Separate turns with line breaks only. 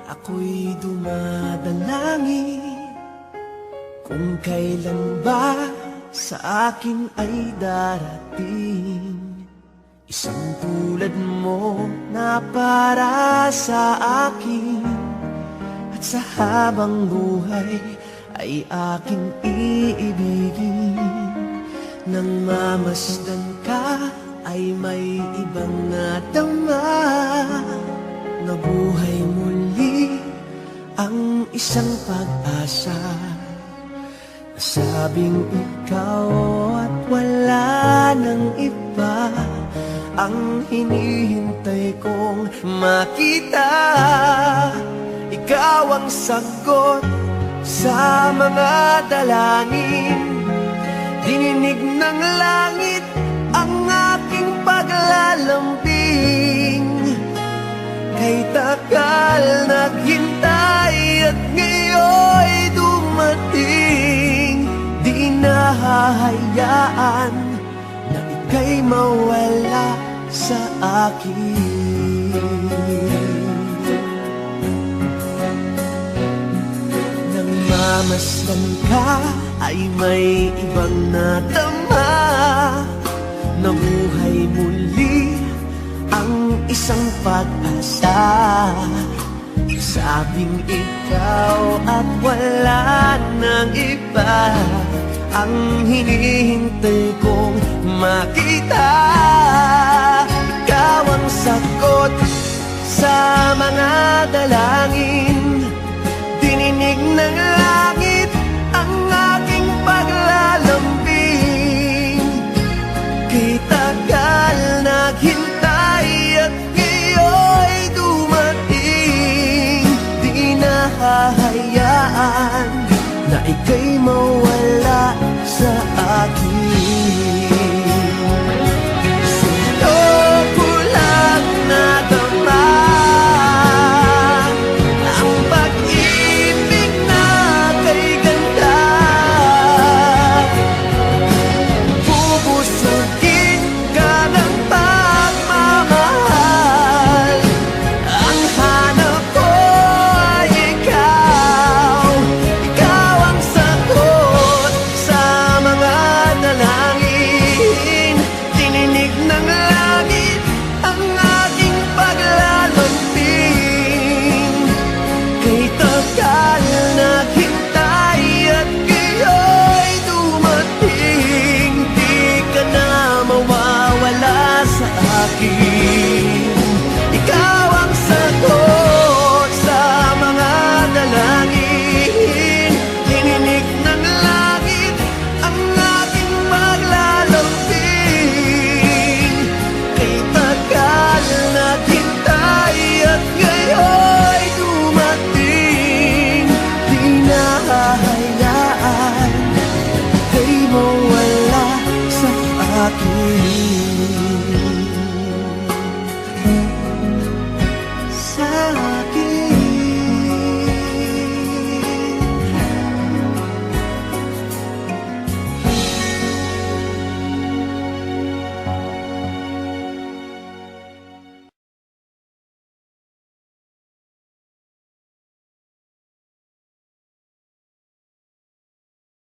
Ako'y dumadalangin kung kailan ba sa akin ay darating isang tulad mo na para sa akin. At sa habang buhay ay aking iibigin. Nang mamasdan ka ay may ibang nadama, na buhay muli ang isang pag-asa. Nasabing ikaw at wala nang iba ang hinihintay kong makita. Ikaw ang sagot sa mga dalangin, dininig ng langit ang aking paglalambing. Kay tagal naghintay at ngayon'y dumating. Di nahahayaan na ika'y mawala sa akin. Nang mamasdan ka ay may ibang nadama, na buhay muli ang isang pag-asa. Sabing ikaw at wala nang iba ang hinihintay kong makita. Ikaw ang sagot sa mga dalangin, dininig ng langit ang aking paglalambing. Kay tagal naghintay at ngayon'y dumating. Di nahahayaan na ika'y mawala sa akin.